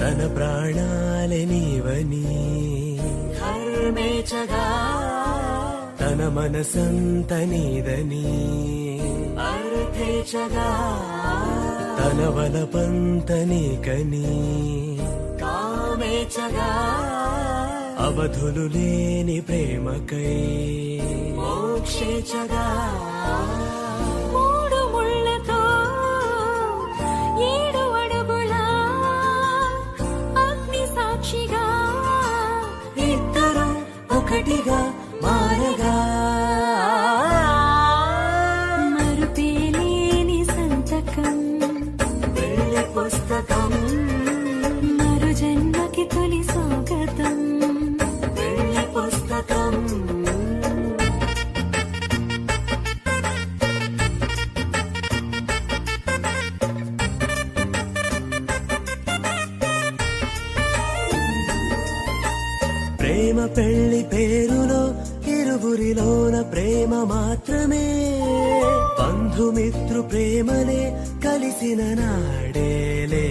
తన ప్రాణాలే నీవని ధర్మేచగా తన మనసంత నీదని అర్థేచగా తన వలపంత నీకని కామేచగా అవధులు లేని ప్రేమకై మోక్షేచగా మూడు ముళ్ళతో 7 అడుగుల అగ్ని సాక్షిగా ఇద్దరు ఒకటిగా మారగా మరుపేలేని సంతకం పెళ్లి పుస్తకం మరు జన్మకి తొలి స్వాగతం పెళ్లి పుస్తకం ప్రేమ పెళ్లి పేరులో ఇరువురిలోన ప్రేమ మాత్రమే బంధుమిత్రు ప్రేమలే కలిసిన నాడేలే